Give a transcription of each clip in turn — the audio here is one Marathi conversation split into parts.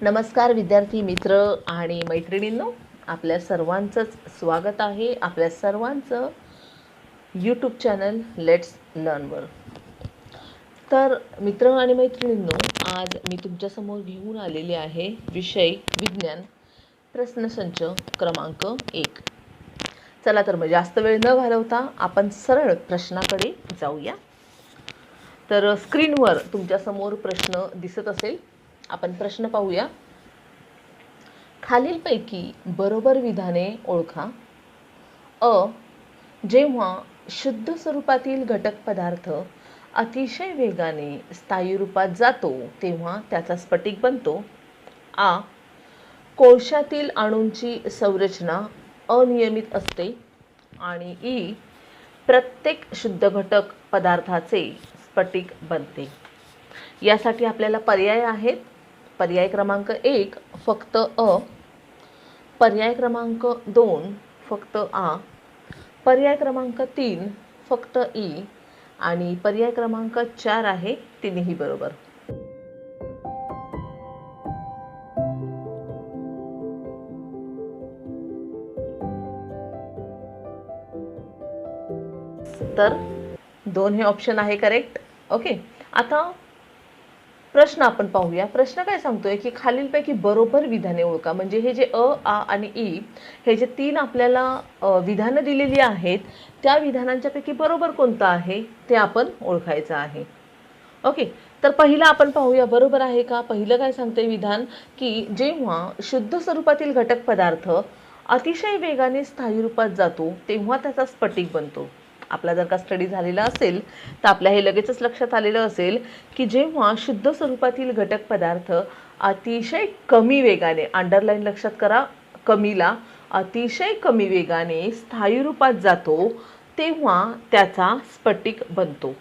नमस्कार विद्यार्थी मित्र आणि मैत्रिणींनो, आपल्या सर्वांचंच स्वागत आहे आपल्या सर्वांचं यूट्यूब चॅनल लेट्स लर्नवर। तर मित्र आणि मैत्रिणींनो, आज मी तुमच्यासमोर घेऊन आलेले आहे विषय विज्ञान प्रश्नसंच क्रमांक 1। चला तर मग जास्त वेळ न घालवता आपण सरळ प्रश्नाकडे जाऊया। तर स्क्रीनवर तुमच्यासमोर प्रश्न दिसत असेल, आपण प्रश्न पाहूया। खालीलपैकी बरोबर विधाने ओळखा। अ, जेव्हा शुद्ध स्वरूपातील घटक पदार्थ अतिशय वेगाने स्थायी रूपात जातो तेव्हा त्याचा स्फटिक बनतो। आ, कोळशातील अणूंची संरचना अनियमित असते। आणि ई, प्रत्येक शुद्ध घटक पदार्थाचे स्फटिक बनते। यासाठी आपल्याला पर्याय आहेत। पर्याय क्रमांक 1 फक्त अ, पर्याय क्रमांक 2 फक्त आ, पर्याय क्रमांक 3 फक्त ई आणि पर्याय क्रमांक 4 आहे तिन्ही बरोबर। तर 2 हे ऑप्शन आहे करेक्ट। ओके, आता प्रश्न आपण पाहूया। प्रश्न काय सांगतोय की खालीलपैकी बरोबर विधाने ओळखा। म्हणजे हे जे अ, आ आणि ई हे जे 3 आपल्याला विधानं दिलेली आहेत, त्या विधानांच्यापैकी बरोबर कोणतं आहे ते आपण ओळखायचं आहे। ओके, तर पहिलं आपण पाहूया बरोबर आहे का। पहिलं काय सांगते विधान की जेव्हा शुद्ध स्वरूपातील घटक पदार्थ अतिशय वेगाने स्थायी रूपात जातो तेव्हा त्याचा स्फटिक बनतो। आपला जर का स्टडी झालेला असेल तर आपल्या हे लगेचच लक्षात आलेलं असेल की जेव्हा शुद्ध स्वरूपातील घटक पदार्थ अतिशय कमी वेगाने, अंडरलाईन लक्षात करा कमीला, अतिशय कमी वेगाने स्थायी रूपात जातो तेव्हा त्याचा स्फटिक बनतो।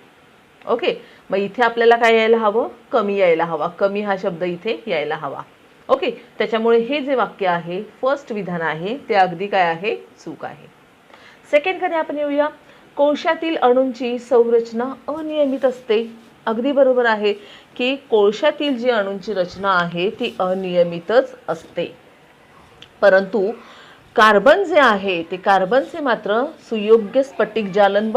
ओके, मग इथे आपल्याला काय यायला हवं, कमी यायला हवा, कमी हा शब्द इथे यायला हवा। ओके, त्याच्यामुळे हे जे वाक्य आहे फर्स्ट विधान आहे ते अगदी काय आहे, चूक आहे। सेकंड कडे आपण येऊया। कोळशातील अणूंची संरचना अनियमित असते। अगदी बरोबर आहे की कोळशातील जी अणूंची रचना आहे ती अनियमितच असते, परंतु कार्बन जे आहे ते कार्बनचे मात्र सुयोग्य स्फटिक जालक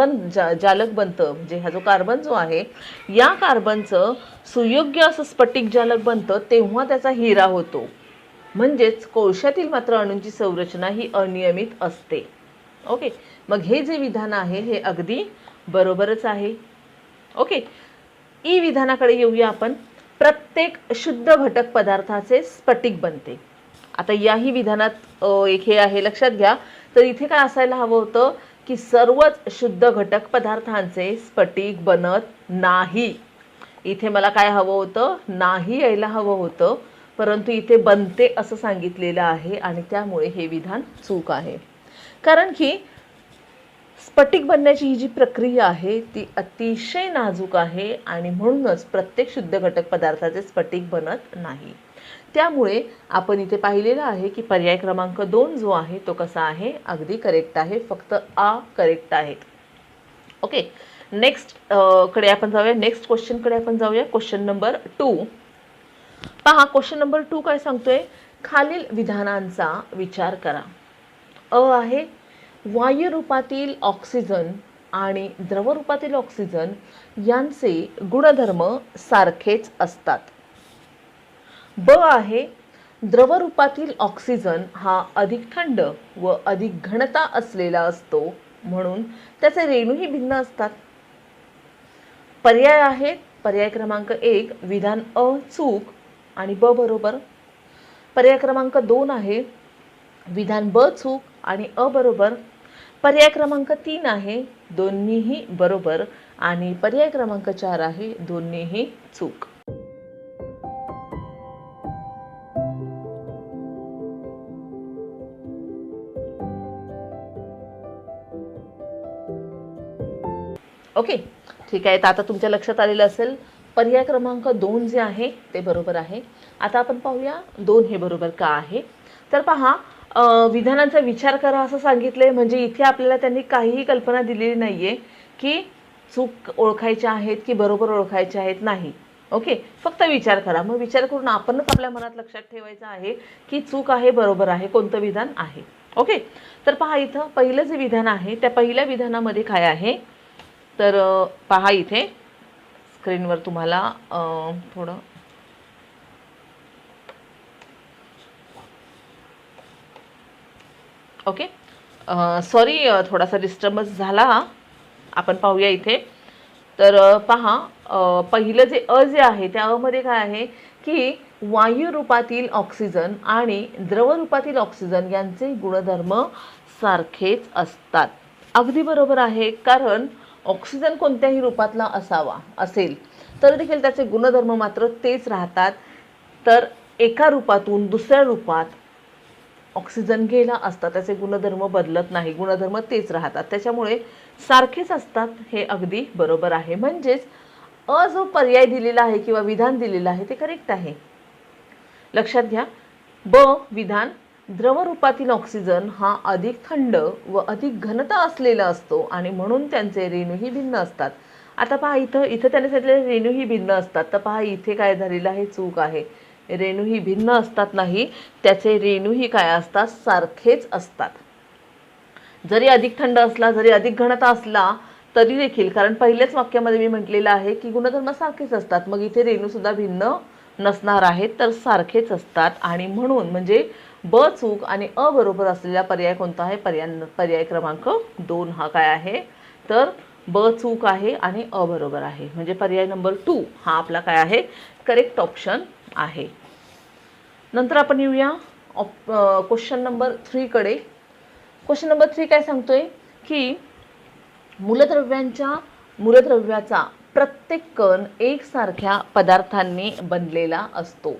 बनतं। म्हणजे हा जो कार्बन जो आहे या कार्बनचं सुयोग्य असं स्फटिक जालक बनतं तेव्हा त्याचा हिरा होतो। म्हणजेच कोळशातील मात्र अणूंची संरचना ही अनियमित असते। ओके, मग हे जे विधान आहे हे अगदी बरोबरच आहे। ओके, ई विधानाकडे येऊया आपण। प्रत्येक शुद्ध घटक पदार्थाचे स्फटिक बनते। आता याही विधानात एक हे आहे, लक्षात घ्या। तर इथे काय असायला हवं होतं की सर्वच शुद्ध घटक पदार्थांचे स्फटिक बनत नाही। इथे मला काय हवं होतं, नाही यायला हवं होतं, परंतु इथे बनते असं सांगितलेलं आहे आणि त्यामुळे हे विधान चूक आहे। कारण की स्फटिक बनण्याची ही जी प्रक्रिया आहे ती अतिशय नाजूक आहे आणि म्हणूनच प्रत्येक शुद्ध घटक पदार्थाचे स्फटिक बनत नाही। त्यामुळे आपण इथे पाहिलेलं आहे की पर्याय क्रमांक 2 जो आहे तो कसा आहे, अगदी करेक्ट आहे, फक्त आ करेक्ट आहे। ओके, नेक्स्ट कडे आपण जाऊया, नेक्स्ट क्वेश्चन कडे आपण जाऊया। क्वेश्चन नंबर 2 पहा। क्वेश्चन नंबर 2 काय सांगतोय, खालील विधानांचा विचार करा। अ आहे, वायू रूपातील ऑक्सिजन आणि द्रव रूपातील ऑक्सिजन यांचे गुणधर्म सारखेच असतात। ब आहे, द्रव रूपातील ऑक्सिजन हा अधिक थंड व अधिक घनता असलेला असतो म्हणून त्याचे रेणूही भिन्न असतात। पर्याय आहेत, पर्याय क्रमांक 1 विधान अ चूक आणि ब बरोबर। पर्याय क्रमांक 2 आहे विधान ब चूक आणि अ बरोबर। पर्याय क्रमांक 3 आहे दोन्हीही बरोबर आणि पर्याय क्रमांक 4 आहे दोन्हीही चूक। ओके, ठीक आहे। तर आता तुमच्या लक्षात आलेलं असेल पर्याय क्रमांक 2 जे आहे ते बरोबर आहे। आता आपण पाहूया 2 हे बरोबर का आहे। तर पहा, विधानांचा विचार करा असं सांगितले, म्हणजे इथे आपल्याला त्यांनी काहीही कल्पना दिलेली नाहीये की चूक ओळखायच्या आहेत की बरोबर ओळखायच्या आहेत, नाही। ओके, फक्त विचार करा. मग विचार करून आपणच आपल्या मनात लक्षात ठेवायचं आहे की चूक आहे, बरोबर आहे, कोणतं विधान आहे. ओके, तर पहा इथं पहिलं जे विधान आहे त्या पहिल्या विधानामध्ये काय आहे, तर पहा इथे स्क्रीनवर तुम्हाला थोडं ओके, सॉरी थोडासा डिस्टर्बन्स झाला. आपण पाहूया इथे. तर पहा पहिलं जे जे आहे त्या मध्ये काय आहे की वायू रूपातील ऑक्सिजन आणि द्रव रूपातील ऑक्सिजन यांचे गुणधर्म सारखेच असतात. अगदी बरोबर आहे, कारण ऑक्सिजन कोणत्याही रूपातला असेल तर देखील त्याचे गुणधर्म मात्र तेच राहतात. तर एका रूपातून दुसऱ्या रूपात ऑक्सिजन गेला असता त्याचे गुणधर्म बदलत नाही, गुणधर्म तेच राहतात, त्याच्यामुळे सारखेच असतात. हे अगदी बरोबर आहे. म्हणजेच जो पर्याय दिलेला आहे किंवा विधान दिलेलं आहे ते करेक्ट आहे. लक्षात घ्या. विधान द्रव रूपातील ऑक्सिजन हा अधिक थंड व अधिक घनता असलेला असतो आणि म्हणून त्यांचे रेणूही भिन्न असतात. आता पहा इथं त्याने सांगितले रेणूही भिन्न असतात, तर पहा इथे काय झालेलं आहे, चूक आहे. रेणूही भिन्न असतात नाही, त्याचे रेणूही काय असतात, सारखेच असतात. जरी अधिक थंड असला, जरी अधिक घनता असला तरी देखील, कारण पहिल्याच वाक्यामध्ये मी म्हटलेलं आहे की गुणधर्म सारखेच असतात, मग इथे रेणू सुद्धा भिन्न नसणार आहेत, तर सारखेच असतात. आणि म्हणून म्हणजे चूक आणि बरोबर असलेला पर्याय कोणता आहे, पर्याय क्रमांक 2 हा काय आहे, तर चूक आहे आणि बरोबर आहे. म्हणजे पर्याय नंबर 2 हा आपला काय आहे, करेक्ट ऑप्शन आहे. नंतर आपण येऊया क्वेश्चन नंबर 3 कडे. क्वेश्चन नंबर 3 काय सांगतोय की मूलद्रव्याचा प्रत्येक कण एकसारख्या पदार्थांनी बनलेला असतो.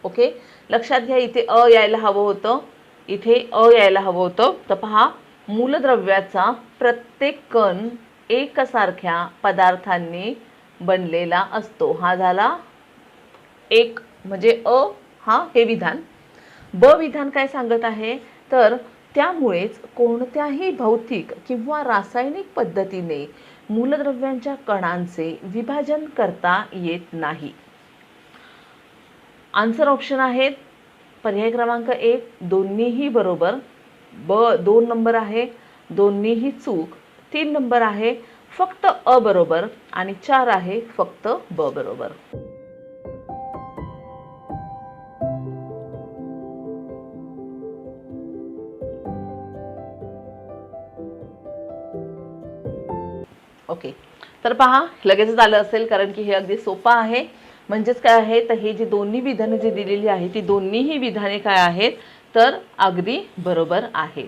ओके, लक्षात घ्या, इथे यायला हवं होतं, इथे यायला हवं होतं. तर पहा, मूलद्रव्याचा प्रत्येक कण एकसारख्या पदार्थांनी बनलेला असतो. हा झाला एक, म्हणजे हा हे विधान. विधान काय सांगत आहे, तर त्यामुळेच कोणत्याही भौतिक किंवा रासायनिक पद्धतीने मूलद्रव्यांच्या कणांचे विभाजन करता येत नाही. आन्सर ऑप्शन आहेत पर्याय क्रमांक 1 दोन्हीही बरोबर, 2 नंबर आहे दोन्हीही चूक, 3 नंबर आहे फक्त बरोबर आणि 4 आहे फक्त बरोबर. ओके, तर पहा लगेच आलं असेल, कारण की हे अगदी सोपं आहे. म्हणजेच काय आहे, तर हे जे दोन्ही विधाने जे दिलेली आहेत ती दोन्हीही विधाने काय आहेत, तर अगदी बरोबर आहेत.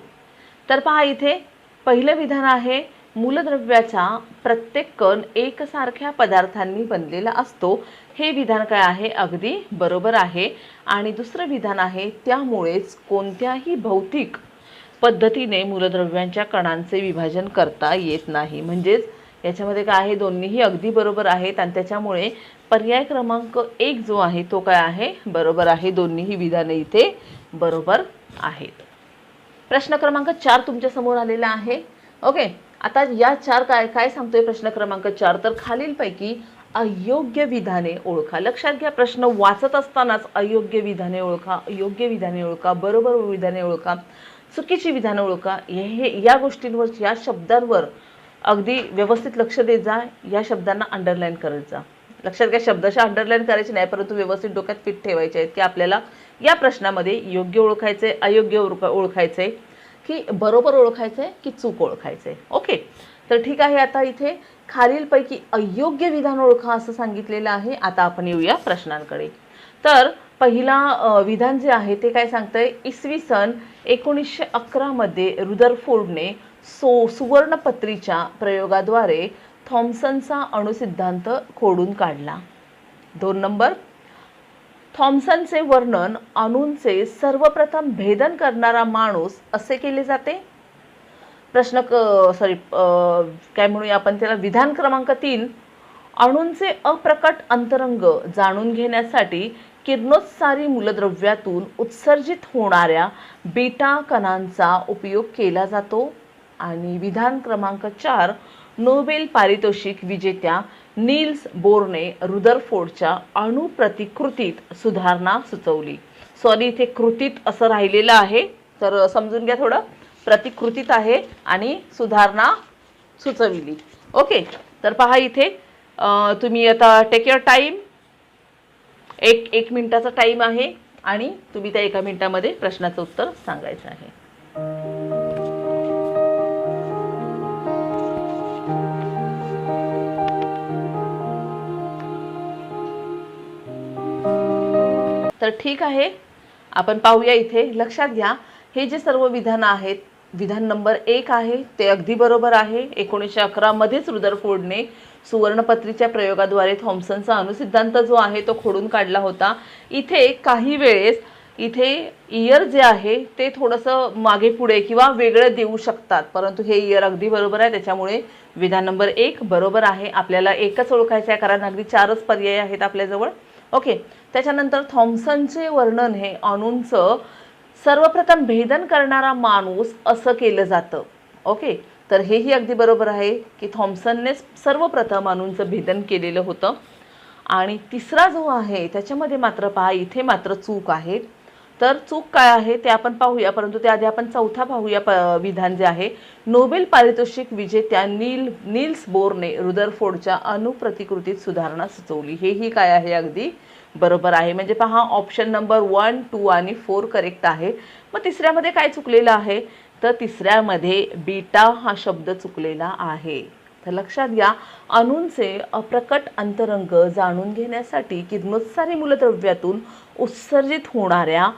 तर पहा इथे पहिलं विधान आहे मूलद्रव्याचा प्रत्येक कण एकसारख्या पदार्थांनी बनलेला असतो. हे विधान काय आहे, अगदी बरोबर आहे. आणि दुसरं विधान आहे त्यामुळेच कोणत्याही भौतिक पद्धतीने मूलद्रव्यांच्या कणांचे विभाजन करता येत नाही. म्हणजेच याच्यामध्ये काय आहे, दोन्हीही अगदी बरोबर आहेत आणि त्याच्यामुळे पर्याय क्रमांक 1 जो आहे तो काय आहे, बरोबर आहे. दोन्हीही विधाने इथे बरोबर आहेत. प्रश्न क्रमांक 4 तुमच्या समोर आलेला आहे. ओके, आता या 4 काय सांगतोय प्रश्न क्रमांक 4, तर खालीलपैकी अयोग्य विधाने ओळखा. लक्षात घ्या, प्रश्न वाचत असतानाच अयोग्य विधाने ओळखा, योग्य विधाने ओळखा, बरोबर विधाने ओळखा, चुकीची विधाने ओळखा. या गोष्टींवर, या शब्दांवर अगदी व्यवस्थित लक्ष देत जा. या शब्दांना अंडरलाईन करत जा. लक्षात घ्या, शब्दशः अंडरलाईन करायचे नाही, परंतु व्यवस्थित डोक्यात फिट ठेवायचे आहेत की आपल्याला या प्रश्नामध्ये योग्य ओळखायचे, अयोग्य ओळखायचे, की बरोबर ओळखायचे की चूक ओळखायचे. ओके, तर ठीक आहे. आता इथे खालीलपैकी अयोग्य विधान ओळखा असं सांगितलेलं आहे. आता आपण येऊया प्रश्नांकडे. तर पहिला विधान जे आहे ते काय सांगतंय, इसवी सन 1911 मध्ये रुदरफोर्डने सुवर्णपत्रीच्या प्रयोगाद्वारे थॉम्सनचा अणुसिद्धांत खोडून काढला. 2 नंबर, थॉम्सनचे वर्णन अणूंचे सर्वप्रथम भेदन करणारा माणूस असे केले जाते. काय म्हणूया आपण त्याला, विधान क्रमांक 3, अणूंचे अप्रकट अंतरंग जाणून घेण्यासाठी किरणोत्सारी मूलद्रव्यातून उत्सर्जित होणाऱ्या बीटा कणांचा उपयोग केला जातो. आणि विधान क्रमांक 4, नोबेल पारितोषिक विजेत्या नील्स बोरने रुदरफोर्डच्या अणुप्रतिकृतीत सुधारणा सुचवली. सॉरी, इथे कृतीत असं राहिलेलं आहे, तर समजून घ्या थोडं. प्रतिकृतीत आहे आणि सुधारणा सुचविली. ओके, तर पहा इथे तुम्ही आता टेक युअर टाईम. एक मिनिटाचा टाईम आहे आणि तुम्ही त्या 1 मिनिटामध्ये प्रश्नाचं उत्तर सांगायचं आहे. तर ठीक आहे, आपण पाहूया. इथे लक्षात घ्या, हे जे सर्व विधानं आहेत, विधान नंबर 1 आहे ते अगदी बरोबर आहे. 1911 मध्येच रुदरफोर्डने सुवर्णपत्रीच्या प्रयोगाद्वारे थॉम्सनचा अणुसिद्धांत जो आहे तो खोडून काढला होता. इथे काही वेळेस इथे इयर जे आहे ते थोडंसं मागे पुढे किंवा वेगळं देऊ शकतात, परंतु हे इयर अगदी बरोबर आहे, त्याच्यामुळे विधान नंबर 1 बरोबर आहे. आपल्याला एकच ओळखायचं आहे कारण अगदी 4च पर्याय आहेत आपल्याजवळ. ओके, त्याच्यानंतर थॉम्सनचे वर्णन हे अणूंचं सर्वप्रथम भेदन करणारा माणूस असं केलं जातं. ओके, तर हेही अगदी बरोबर आहे की थॉम्सनने सर्वप्रथम अणूंचं भेदन केलेलं होतं. आणि तिसरा जो आहे त्याच्यामध्ये मात्र पहा, इथे मात्र चूक आहे. तर चूक काय आहे ते आपण पाहूया, परंतु त्याआधी आपण चौथा पाहूया. विधान जे आहे, नोबेल पारितोषिक विजेत्या नील्स बोरने रुदरफोर्डच्या अणुप्रतिकृतीत सुधारणा सुचवली. हेही काय आहे, अगदी बरोबर आहे. म्हणजे पहा, ऑप्शन नंबर 1, 2 आणि 4 करेक्ट आहे. मग तिसऱ्यामध्ये काय चुकलेलं आहे, तर तिसऱ्यामध्ये बीटा हा शब्द चुकलेला आहे. तर लक्षात घ्या, अणूंचे अप्रकट अंतरंग जाणून घेण्यासाठी किरणोत्सारी मूलद्रव्यातून उत्सर्जित होणाऱ्या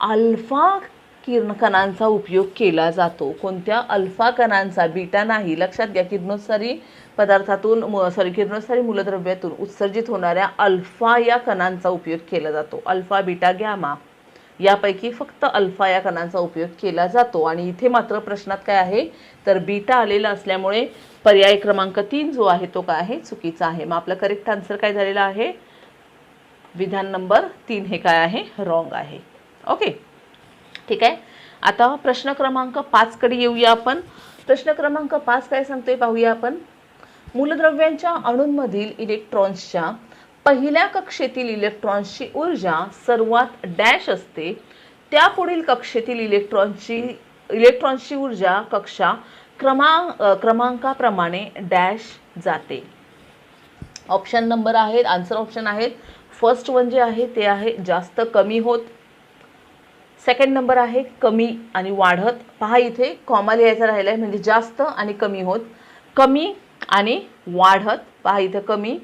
अल्फा किरणकणांचा उपयोग केला जातो. कोणत्या अल्फा कणांचा, बीटा नाही. लक्षात घ्या, किरणोत्सारी पदार्थातून किरणोत्सारी मूलद्रव्यातून उत्सर्जित होणाऱ्या अल्फा या कणांचा उपयोग केला जातो. अल्फा, बीटा, गॅमा यापैकी फक्त अल्फा या कणांचा उपयोग केला जातो. आणि इथे मात्र प्रश्नात काय आहे, तर बीटा आलेला असल्यामुळे पर्याय क्रमांक 3 जो आहे तो काय आहे, चुकीचा आहे. मग आपलं करेक्ट आन्सर काय झालेला आहे, विधान नंबर 3 हे काय आहे, रॉंग आहे. ओके, ठीक आहे. आता प्रश्न क्रमांक 5 कडे येऊया आपण. प्रश्न क्रमांक 5 काय सांगतोय पाहूया आपण. मूलद्रव्यांच्या अणूंमधील इलेक्ट्रॉन्सच्या पहिल्या कक्षेतील इलेक्ट्रॉन्सची ऊर्जा सर्वात डॅश असते, त्यापुढील कक्षेतील इलेक्ट्रॉन्सची ऊर्जा कक्षा क्रमांकाप्रमाणे डॅश जाते. ऑप्शन नंबर आहेत, आन्सर ऑप्शन आहेत. फर्स्ट वन जे आहे ते आहे जास्त कमी होत. सेकंड नंबर आहे कमी आणि वाढत. पहा, इथे कॉमा लिहायचा राहिला आहे, म्हणजे जास्त आणि कमी होत, कमी आणि वाढत. पहा इथे कमी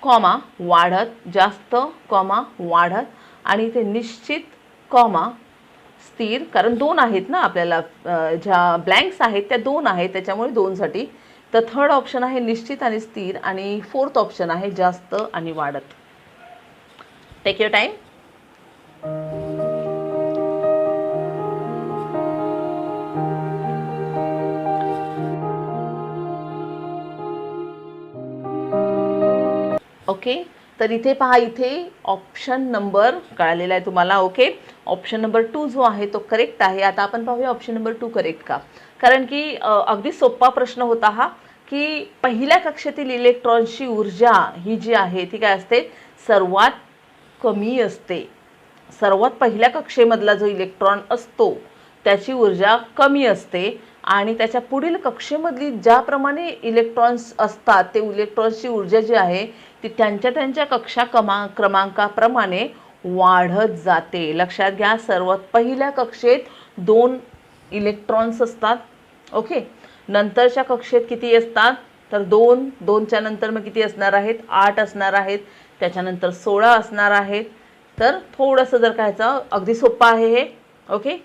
कॉमा वाढत, जास्त कॉमा वाढत. आणि इथे निश्चित कॉमा स्थिर, कारण 2 आहेत ना आपल्याला, ज्या ब्लँक्स आहेत त्या 2 आहेत, त्याच्यामुळे 2 साठी. तर थर्ड ऑप्शन आहे निश्चित आणि स्थिर, आणि फोर्थ ऑप्शन आहे जास्त आणि वाढत. Take your time. ओके, तर इथे पहा, इथे ऑप्शन नंबर कळालेला आहे तुम्हाला. ओके, ऑप्शन नंबर 2 जो आहे तो करेक्ट आहे. आता आपण पाहूया ऑप्शन नंबर 2 करेक्ट का, कारण की अगदी सोपा प्रश्न होता हा, की पहिल्या कक्षेतील इलेक्ट्रॉनची ऊर्जा ही जी आहे ती काय असते, सर्वात कमी असते. सर्वात पहिल्या कक्षेमधला जो इलेक्ट्रॉन असतो त्याची ऊर्जा कमी असते, आणि त्याच्या पुढील कक्षेमधली ज्याप्रमाणे इलेक्ट्रॉन्स असतात ते इलेक्ट्रॉन्सची ऊर्जा जी आहे ती त्यांच्या कक्षा क्रमांकाप्रमाणे वाढत जाते. लक्षात घ्या, सर्वात पहिल्या कक्षेत 2 इलेक्ट्रॉन्स असतात. ओके, नंतरच्या कक्षेत किती असतात, तर 2च्या नंतर मग किती असणार आहेत, 8 असणार आहेत. त्याच्यानंतर 16 असणार आहेत. तर थोडंसं जर कायचं, अगदी सोपं आहे हे. ओके,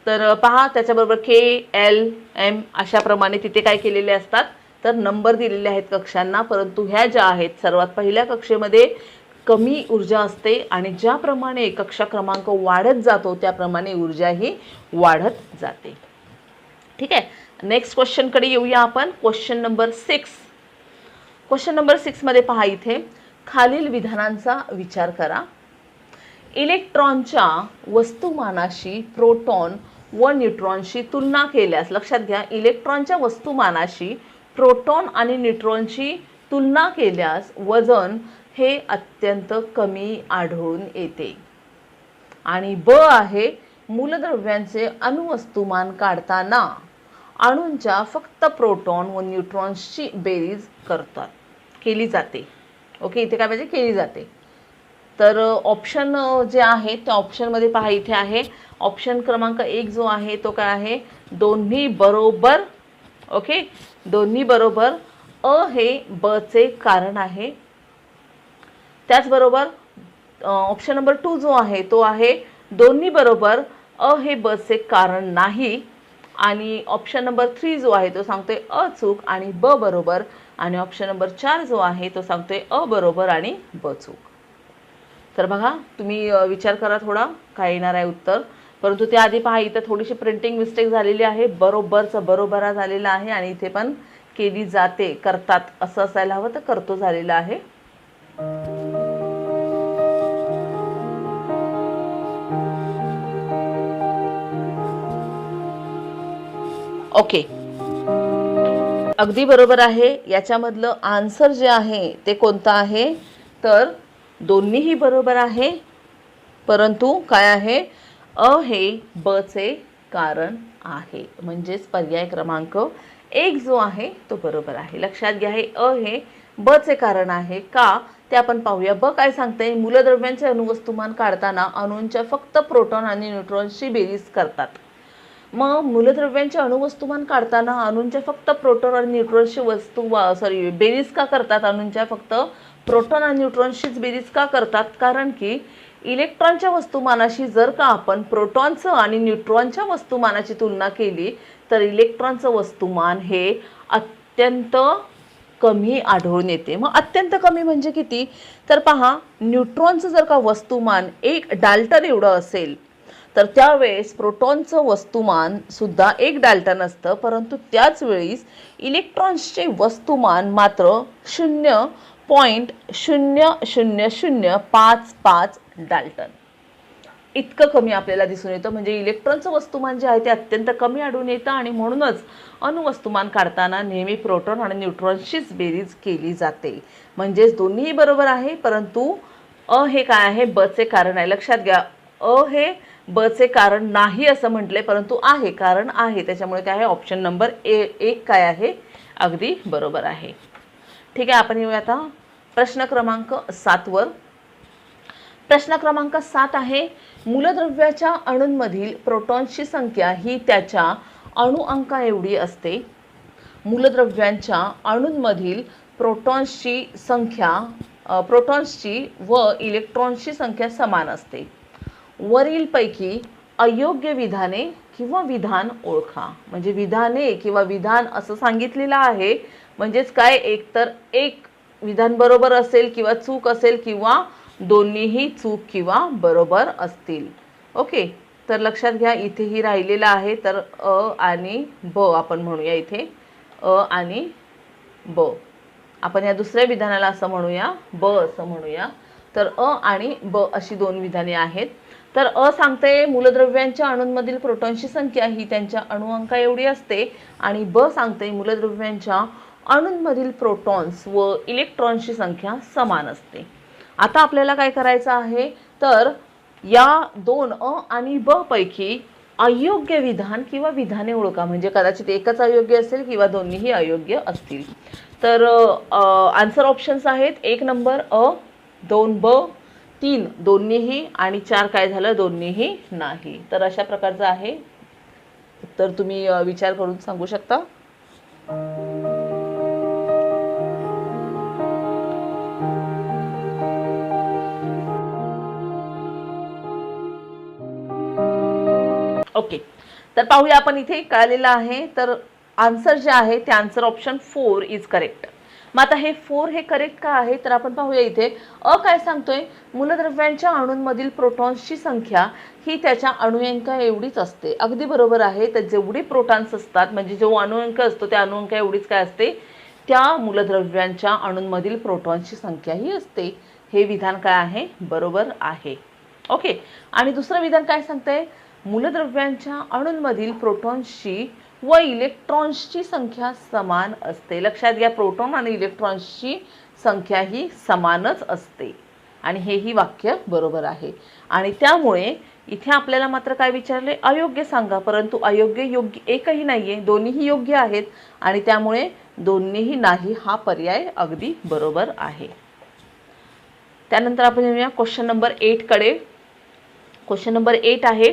तर पहा, त्याच्याबरोबर KLM अशाप्रमाणे तिथे काय केलेले असतात, तर नंबर दिलेले आहेत कक्षांना. परंतु ह्या ज्या आहेत सर्वात पहिल्या कक्षेमध्ये कमी ऊर्जा असते, आणि ज्याप्रमाणे कक्षा क्रमांक वाढत जातो त्याप्रमाणे ऊर्जा ही वाढत जाते. ठीक आहे, नेक्स्ट क्वेश्चनकडे येऊया आपण. Question number 6. क्वेश्चन नंबर 6 मध्ये पहा, इथे खालील विधानांचा विचार करा. इलेक्ट्रॉनच्या वस्तुमानाशी प्रोटॉन व न्यूट्रॉनशी तुलना केल्यास, लक्षात घ्या, इलेक्ट्रॉनच्या वस्तुमानाशी प्रोटॉन आणि न्यूट्रॉनची तुलना केल्यास वजन हे अत्यंत कमी आढळून येते. आणि ब आहे मूलद्रव्यांचे अणुवस्तुमान काढताना अणूंच्या फक्त प्रोटॉन व न्यूट्रॉन्सची बेरीज केली जाते. ओके, इथे काय पाहिजे, केली जाते. तर ऑप्शन जे आहे त्या ऑप्शनमध्ये पहा, इथे आहे ऑप्शन क्रमांक 1 जो आहे तो काय आहे, दोन्ही बरोबर. ओके, दोन्ही बरोबर. अ हे ब चे कारण आहे. त्याचबरोबर ऑप्शन नंबर 2 जो आहे तो आहे दोन्ही बरोबर, अ हे ब चे कारण नाही. आणि ऑप्शन नंबर 3 जो आहे तो सांगतोय अ चूक आणि ब बरोबर. आणि ऑप्शन नंबर 4 जो आहे तो सांगतोय अ बरोबर आणि ब चूक. तर बघा, तुम्ही विचार करा थोडा काय येणार आहे उत्तर. परंतु त्याआधी पहा, इथं थोडीशी प्रिंटिंग मिस्टेक झालेली आहे. बरोबरचं बरोबरा झालेलं आहे आणि इथे पण केली जाते, करतात असं असायला हवं, तर करतो झालेलं आहे. ओके, अगदी बरोबर आहे. याच्यामधलं आन्सर जे आहे ते कोणतं आहे, तर दोन्हीही बरोबर आहे. परंतु काय आहे, अ हे ब चे कारण आहे. म्हणजेच पर्याय क्रमांक 1 जो आहे तो बरोबर आहे. लक्षात घ्या, हे अ हे ब चे कारण आहे का ते आपण पाहूया. ब काय सांगते, मूलद्रव्यांचे अणुवस्तुमान काढताना अणूंच्या फक्त प्रोटॉन आणि न्यूट्रॉन्सची बेरीज करतात. मग मूलद्रव्यांचे अणुवस्तुमान काढताना अणूंच्या फक्त प्रोटॉन आणि न्यूट्रॉन्सची बेरीज का करतात. अणूंच्या फक्त प्रोटॉन आणि न्यूट्रॉन्सचीच बेरीज का करतात, कारण की इलेक्ट्रॉनच्या वस्तुमानाशी जर का आपण प्रोटॉनचं आणि न्यूट्रॉनच्या वस्तुमानाची तुलना केली तर इलेक्ट्रॉनचं वस्तुमान हे अत्यंत कमी आढळून येते. मग अत्यंत कमी म्हणजे किती, तर पहा, न्यूट्रॉनचं जर का वस्तुमान 1 डाल्टन एवढं असेल तर त्यावेळेस प्रोटॉनचं वस्तुमान सुद्धा 1 डाल्टन असतं. परंतु त्याच वेळेस इलेक्ट्रॉन्सचे वस्तुमान मात्र 0.000055 डाल्टन इतकं कमी आपल्याला दिसून येतं. म्हणजे इलेक्ट्रॉनचं वस्तुमान जे आहे ते अत्यंत कमी आढळून येतं आणि म्हणूनच अणुवस्तुमान काढताना नेहमी प्रोटॉन आणि न्यूट्रॉन्सचीच बेरीज केली जाते. म्हणजेच दोन्हीही बरोबर आहे, परंतु अ हे काय आहे, ब चे कारण आहे. लक्षात घ्या, अ हे ब चे कारण नाही असं म्हटले, परंतु आहे, कारण आहे. त्याच्यामुळे काय आहे, ऑप्शन नंबर 1 काय आहे, अगदी बरोबर आहे. ठीक आहे, आपण येऊया आता प्रश्न क्रमांक 7 वर. प्रश्न क्रमांक 7 आहे, मूलद्रव्याच्या अणूंमधील प्रोटॉन्सची संख्या ही त्याच्या अणुअंका एवढी असते. मूलद्रव्यांच्या अणूंमधील प्रोटॉन्सची व इलेक्ट्रॉन्सची संख्या समान असते. वरीलपैकी अयोग्य विधाने किंवा विधान ओळखा. म्हणजे विधाने किंवा विधान असं सांगितलेलं आहे. म्हणजेच काय, एकतर एक विधान बरोबर असेल किंवा चूक असेल किंवा दोन्हीही चूक किंवा बरोबर असतील. ओके, तर लक्षात घ्या, इथेही राहिलेलं आहे. तर अ आणि ब आपण म्हणूया, इथे अ आणि ब. आपण या दुसऱ्या विधानाला असं म्हणूया, ब असं म्हणूया. तर अ आणि ब अशी 2 विधाने आहेत. तर अ सांगते मूलद्रव्यांच्या अणूंमधील प्रोटॉनची संख्या ही त्यांच्या अणुअंका एवढी असते. आणि ब सांगते मूलद्रव्यांच्या अणूंमधील प्रोटॉन्स व इलेक्ट्रॉन्सची संख्या समान असते. आता आपल्याला काय करायचं आहे, तर या 2 अ आणि ब पैकी अयोग्य विधान किंवा विधाने ओळखा. म्हणजे कदाचित एकच अयोग्य असेल किंवा दोन्हीही अयोग्य असतील. तर आन्सर ऑप्शन्स आहेत, 1 नंबर अ, 2 ब, 3 दोन्हीही आणि 4 काय झालं, दोन्हीही नाही. तर अशा प्रकारचं आहे. तर तुम्ही विचार करून सांगू शकता. ओके, तर पाहूया आपण इथे कळलेलं आहे. तर आन्सर जे आहे ते आन्सर ऑप्शन 4 इज करेक्ट. मग आता हे 4 हे करेक्ट का आहे, तर आपण पाहूया. इथे अ काय सांगतोय, मूलद्रव्यांच्या अणूंमधील प्रोटॉन्सची संख्या ही त्याच्या अणुअंका एवढीच असते. अगदी बरोबर आहे. तर जेवढी प्रोटॉन्स असतात, म्हणजे जो अणुअंक असतो त्या अणुअंका एवढीच काय असते, त्या मूलद्रव्यांच्या अणूंमधील प्रोटॉन्सची संख्या ही असते. हे विधान काय आहे, बरोबर आहे. ओके, आणि दुसरं विधान काय सांगतंय, मूलद्रव्यांच्या अणूंमधील प्रोटॉन्सची व इलेक्ट्रॉन्सची संख्या समान असते. लक्षात घ्या, प्रोटॉन आणि इलेक्ट्रॉन्सची संख्या ही समानच असते आणि हेही वाक्य बरोबर आहे. आणि त्यामुळे इथे आपल्याला मात्र काय विचारले, अयोग्य सांगा. परंतु अयोग्य योग्य एकही नाहीये, दोन्हीही योग्य आहेत आणि त्यामुळे दोन्हीही नाही हा पर्याय अगदी बरोबर आहे. त्यानंतर आपण येऊया क्वेश्चन नंबर 8 कडे. क्वेश्चन नंबर 8 आहे,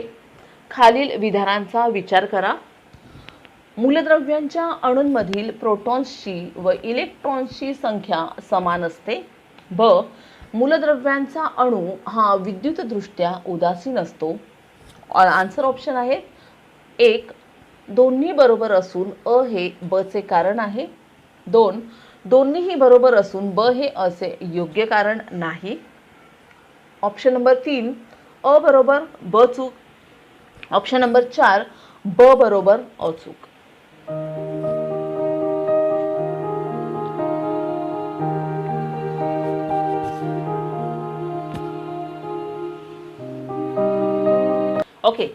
खालील विधानांचा विचार करा. मूलद्रव्यांच्या अणूंमधील प्रोटॉन्सची व इलेक्ट्रॉन्सची संख्या समान असते. ब, मूलद्रव्यांचा अणू हा विद्युतदृष्ट्या उदासीन असतो. आन्सर ऑप्शन आहे 1, दोन्ही बरोबर असून अ हे ब चे कारण आहे. 2, दोन्हीही बरोबर असून ब हे असे योग्य कारण नाही. ऑप्शन नंबर 3, अ बरोबर ब चूक. ऑप्शन नंबर 4, ब बरोबर अचूक. ओके,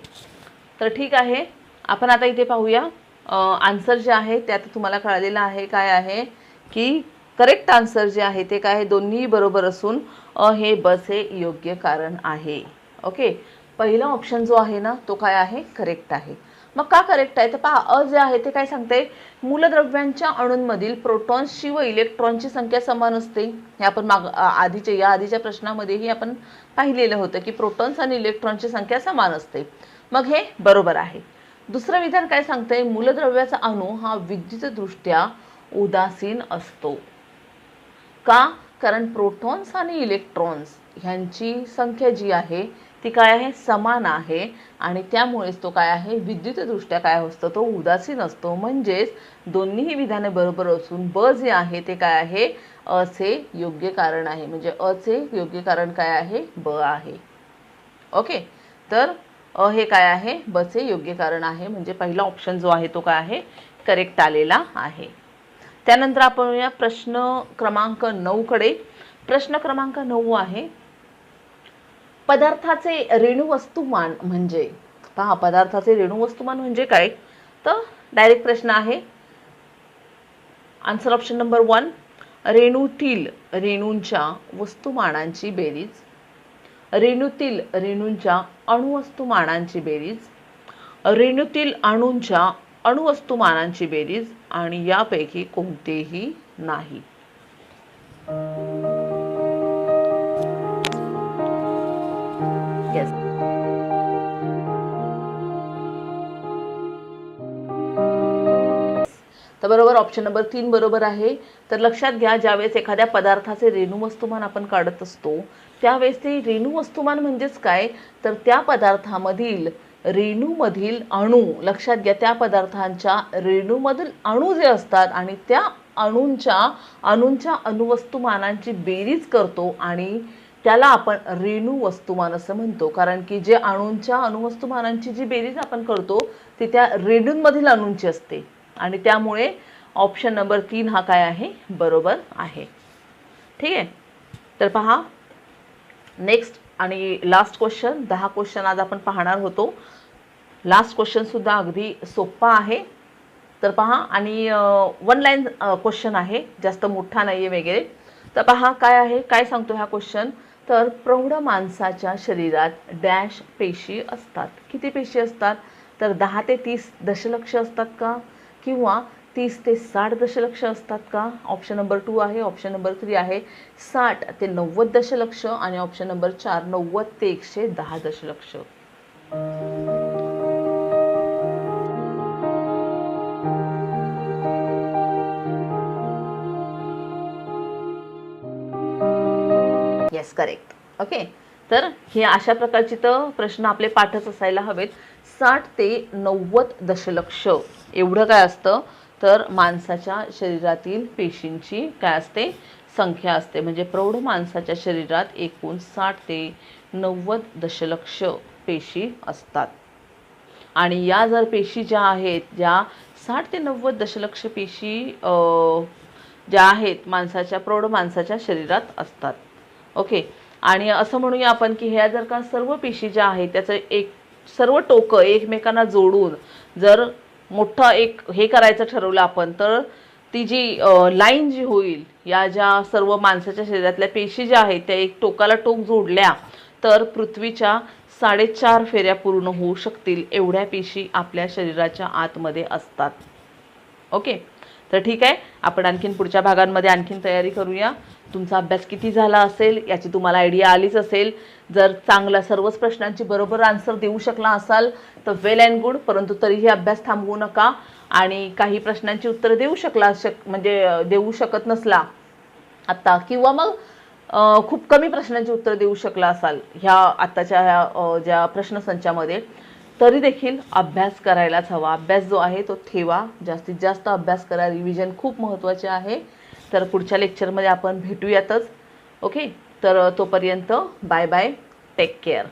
तर ठीक आहे. आपण आता इथे पाहूया आन्सर जे आहे ते आता तुम्हाला कळलेलं आहे. काय आहे की करेक्ट आन्सर जे आहे ते काय आहे, दोन्ही बरोबर असून अ हे ब चे योग्य कारण आहे. ओके, पहिला ऑप्शन जो आहे ना तो काय आहे, करेक्ट आहे. मग का करेक्ट आहे तर पहा, अ जे आहे ते काय सांगते, मूलद्रव्यांच्या अणूंमधील प्रोटॉन्सची व इलेक्ट्रॉनची संख्या समान असते. हे आपण आधीच्या प्रश्नामध्येही आपण पाहिलेलं होतं की प्रोटॉन्स आणि इलेक्ट्रॉनची संख्या समान असते. मग हे बरोबर आहे. दुसरं विधान काय सांगते, मूलद्रव्याचा अणू हा विद्युतदृष्ट्या उदासीन असतो. का? कारण प्रोटॉन्स आणि इलेक्ट्रॉन्स ह्यांची संख्या जी आहे ती काय आहे, समान आहे आणि त्यामुळेच तो काय आहे, विद्युतदृष्ट्या काय असतो, तो उदासीन असतो. म्हणजेच दोन्हीही विधाने बरोबर असून ब जे आहे ते काय आहे, अ चे योग्य कारण आहे. म्हणजे अ चे योग्य कारण काय आहे, ब आहे. ओके, तर अ हे काय आहे, ब चे योग्य कारण आहे. म्हणजे पहिला ऑप्शन जो आहे तो काय आहे, करेक्ट आलेला आहे. त्यानंतर आपण या प्रश्न क्रमांक 9 कडे. प्रश्न क्रमांक 9 आहे, पदार्थाचे रेणू वस्तुमान म्हणजे. पहा, पदार्थाचे रेणू वस्तुमान म्हणजे काय, तर डायरेक्ट प्रश्न आहे. आन्सर ऑप्शन नंबर 1, रेणूतील रेणूंच्या वस्तुमानांची बेरीज. रेणूतील रेणूंच्या अणुवस्तुमानांची बेरीज. रेणूतील अणूंच्या अणुवस्तुमानांची बेरीज आणि यापैकी कोणतेही नाही. येस, तर बरोबर ऑप्शन नंबर 3 बरोबर आहे. तर लक्षात घ्या, ज्यावेळेस एखाद्या पदार्थाचे रेणू वस्तुमान आपण काढत असतो त्यावेळेस ते रेणू वस्तुमान म्हणजेच काय, तर त्या पदार्थामधील रेणूमधील अणू, लक्षात घ्या, त्या पदार्थांच्या रेणूमधील अणू जे असतात आणि त्या अणूंच्या अणुवस्तुमानांची बेरीज करतो आणि त्याला आपण रेणू वस्तुमान असं म्हणतो. कारण की जे अणुवस्तुमानांची जी बेरीज आपण करतो ती त्या रेणूंमधील अणूंची असते आणि त्यामुळे ऑप्शन नंबर 3 हा काय आहे, बरोबर आहे. ठीक आहे, तर पहा नेक्स्ट आणि लास्ट क्वेश्चन. 10 क्वेश्चन आज आपण पाहणार होतो. लास्ट क्वेश्चन सुद्धा अगदी सोपा आहे. तर पहा, आणि 1 लाईन क्वेश्चन आहे, जास्त मोठा नाही आहे वगैरे. तर पहा काय आहे, काय सांगतो हा क्वेश्चन, तर प्रौढ माणसाच्या शरीरात डॅश पेशी असतात. किती पेशी असतात, तर 10 ते 30 दशलक्ष असतात का, किंवा 30 ते 60 दशलक्ष असतात का. ऑप्शन नंबर 2 आहे. ऑप्शन नंबर 3 आहे 60 ते 90 दशलक्ष आणि ऑप्शन नंबर 4 90 ते 110 दशलक्ष. Yes, correct. ओके, तर हे अशा प्रकारचे तर प्रश्न आपले पाठच असायला हवेत. 60 ते 90 दशलक्ष एवढं काय असतं, तर माणसाच्या शरीरातील पेशींची काय असते, संख्या असते. म्हणजे प्रौढ माणसाच्या शरीरात एकूण 60 ते 90 दशलक्ष पेशी असतात. आणि या जर पेशी ज्या आहेत, ज्या 60 ते 90 दशलक्ष पेशी ज्या आहेत माणसाच्या, प्रौढ माणसाच्या शरीरात असतात. ओके, आणि असं म्हणूया आपण की ह्या जर का सर्व पेशी ज्या आहेत त्याचं सर्व टोकं एकमेकांना जोडून जर मोठं एक हे करायचं ठरवलं आपण, तर ती जी लाईन जी होईल, या ज्या सर्व माणसाच्या शरीरातल्या पेशी ज्या आहेत त्या एक टोकाला टोक जोडल्या तर पृथ्वीच्या 4.5 फेऱ्या पूर्ण होऊ शकतील, एवढ्या पेशी आपल्या शरीराच्या आतमध्ये असतात. ओके, तर ठीक आहे, आपण आणखीन पुढच्या भागांमध्ये आणखीन तयारी करूया. तुमचा अभ्यास किती झाला असेल याची तुम्हाला आयडिया आलीच असेल. जर चांगला सर्वच प्रश्नांची बरोबर आन्सर देऊ शकला असाल तर वेल अँड गुड, परंतु तरीही अभ्यास थांबवू नका. आणि काही प्रश्नांची उत्तरं देऊ शकत नसला आत्ता, किंवा मग खूप कमी प्रश्नांची उत्तरं देऊ शकला असाल ह्या आत्ताच्या ह्या ज्या प्रश्नसंचामध्ये, तरी देखील अभ्यास करायलाच हवा. अभ्यास जो आहे तो ठेवा, जास्तीत जास्त अभ्यास करा. रिव्हिजन खूप महत्त्वाचे आहे. तर पुढच्या लेक्चरमध्ये आपण भेटूयातच. ओके, तर तोपर्यंत बाय बाय, टेक केअर.